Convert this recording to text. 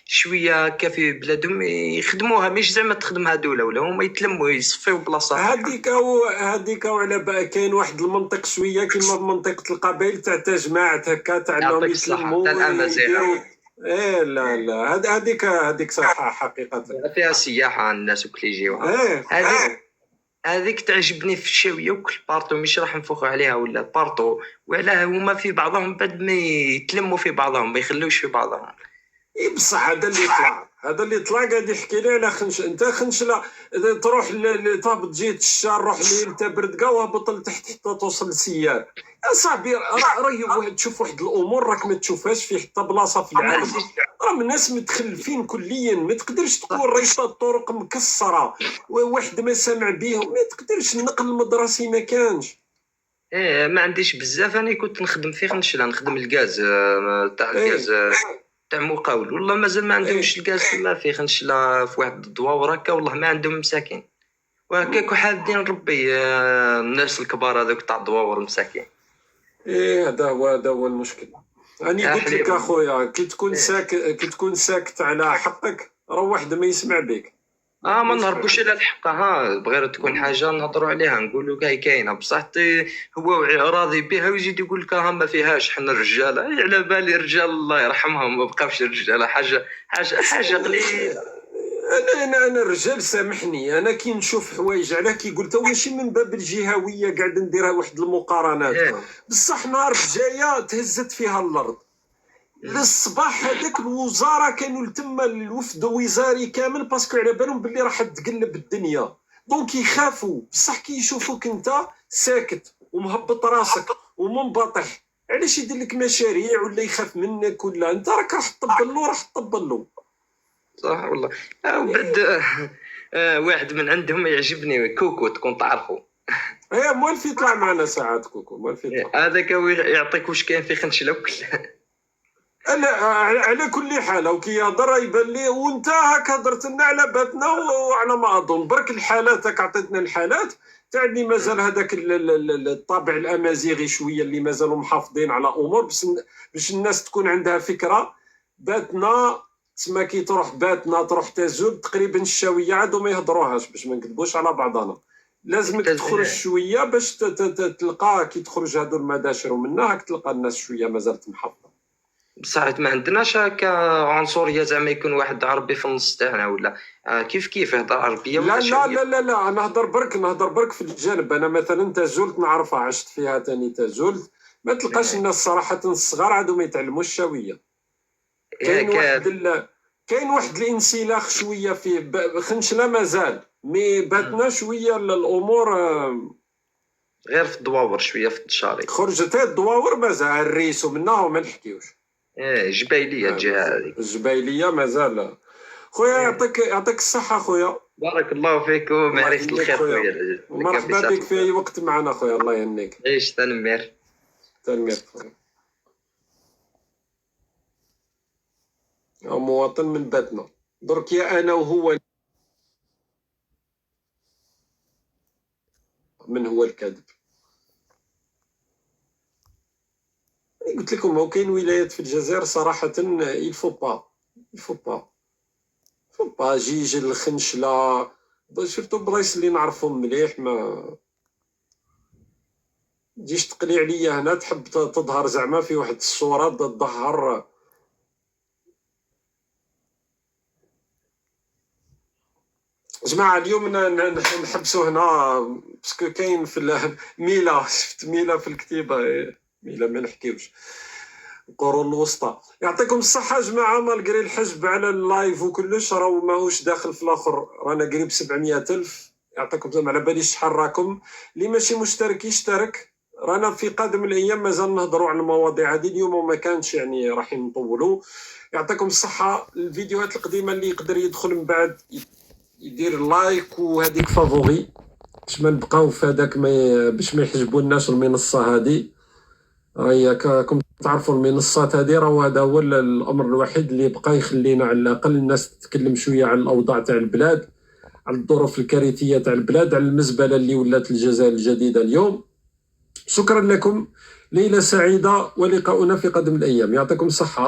شويه هكا في بلادهم يخدموها، مش زعما تخدمها دوله، ولا هما يتلموا يصفيو بلاصه. هذيك وعلى كاين واحد المنطق شويه كيما منطقه القبائل تاع جماعات هكا تاع انهم يعطيك الصحه تاع يتلموا الامازيغ. ايه لا هذيك صح حقيقه. فيها سياحه الناس وكل يجيوها. هذيك تعجبني في الشاويه وكل بارطو، مش راح نفوخوا عليها ولا بارطو، وعلاه هما في بعضهم بعد ما يتلموا في بعضهم ما يخلوش في بعضهم. اي بصح هذا اللي طلع قاعد يحكي لي على انت خنشله تروح تهبط جهه الشار، روح لي تا بردقه وهبط لتحت حتى توصل لسيار. يا صاحبي راه تشوف واحد الامور راك ما تشوفهاش في حتى بلاصه في العالم. راه الناس متخلفين كليا، ما تقدرش تقول راه الطرق مكسره، واحد ما سامع بيه، ما تقدرش النقل المدرسي ما كانش. ما عنديش بزاف، انا كنت نخدم في خنشله، نخدم الغاز تاع الغاز تاع مقاول، والله مازال ما عندهمش الغاز لا في خنشله في واحد الدواور هكا، والله ما عندهم مساكين وهكاك وحادين ربي الناس الكبار هذوك تاع الدواور مساكين. هذا هو المشكل. انا قلت لك اخويا كي تكون ساكت على حقك راه واحد ما يسمع بك. ما نهربوش على الحق، بغير تكون حاجه نهضروا عليها نقولوا كاي كاينه، بصح هو راضي بها ويزيد يقول لك ما فيهاش، حنا الرجاله على بالي رجال الله يرحمهم ما بقاوش الرجاله، حاجه قليله. انا الرجال سامحني، انا كي نشوف حوايج على كي قلت ماشي من باب الجهويه قاعد نديرها واحد المقارنات، بصح نهار جايه تهزت فيها الارض للصباح. هذاك الوزاره كانوا تما الوفد وزاري كامل باسكو على بالهم باللي راح تقلب الدنيا، دونك يخافوا. بصح كي يشوفوك انت ساكت ومهبط راسك ومنبطح، علاش يدير لك مشاريع ولا يخاف منك؟ ولا انت راك راح تطبل له صح والله. وبعد واحد من عندهم يعجبني كوكو، تكون تعرفوا. موالف يطلع معنا ساعات كوكو، موالف يطلع هذاك يعطيك واش كاين في خنشله وكل. انا على كل حال وكي يهضر يبان لي، وانت هاك هضرت لنا على باتنا وعلى ما اظن برك الحالات هاك عطيتنا الحالات تاع اللي مازال هذاك الطابع الامازيغي شويه اللي مازالوا محافظين على امور باش الناس تكون عندها فكره. باتنا تسمى كي تروح باتنا تروح تزول تقريبا الشاويه عادوا ما يهضروهاش، باش ما نكذبوش على بعضنا. لازمك تخرج شويه باش تلقى كي تخرج هذو المداشر ومنها هاك تلقى الناس شويه مازالت محافظه. بصح ما عندناش هكا عنصريه زعما يكون واحد عربي في النص تاعنا ولا كيف يهضر عربيه ولا لا لا لا لا انا نهضر برك في الجانب. انا مثلا تزولت نعرفها، عشت فيها تاني تزولت، ما تلقاش الناس صراحه الصغار عادوا ما يتعلموش الشاويه. كاين واحد الانسلاخ شويه في خنشله مازال، مي باتنا شويه الامور غير في الدواور شويه في الشاري. خرجت الدواور مازال الريس ومنها ما نحكيوش. جبايليه الجهه هذه الجبايليه مازال. خويا يعطيك الصحه خويا، بارك الله فيك ومعرفه الخير خويا. مرحبا بك في اي وقت معنا خويا، الله يهنيك. عيش تنمير خويا. مواطن من باتنا درك يا انا وهو من هو الكاذب. قلت لكم هو كاين ولايات في الجزائر صراحه يلفو با جيج الخنشله شفتو بلايص اللي نعرفهم مليح، ما تجيش تقلي عليا هنا تحب تظهر زعما في واحد الصوره تظهر. جماعه اليوم نحبسوا هنا باسكو كاين في ميلا، شفت ميلا في الكتيبه، ميلا ما نحكيوش القرون الوسطى. يعطيكم الصحه جماعه، مالغري الحجب على اللايف وكلش راه ماهوش داخل في الاخر، رانا قريب 700,000. يعطيكم الصحه، على باليش شحال راكم. اللي ماشي مشترك يشترك، رانا في قادم الايام مازال نهضروا على المواضيع هذه اليوم وما كانش يعني راح نطولوا. يعطيكم الصحه. الفيديوهات القديمه اللي يقدر يدخل من بعد يدير لايك وهذيك فافوري باش ما نبقاو في هذاك باش ما يحجبوناش المنصه هذه. هيا كم تعرفوا المنصات هذه راه هذا هو الامر الوحيد اللي بقى يخلينا على الاقل الناس تتكلم شويه على الاوضاع تاع البلاد، على الظروف الكارثيه تاع البلاد، على المزبله اللي ولات الجزائر الجديده اليوم. شكرا لكم، ليله سعيده ولقاؤنا في قادم الايام. يعطيكم الصحه.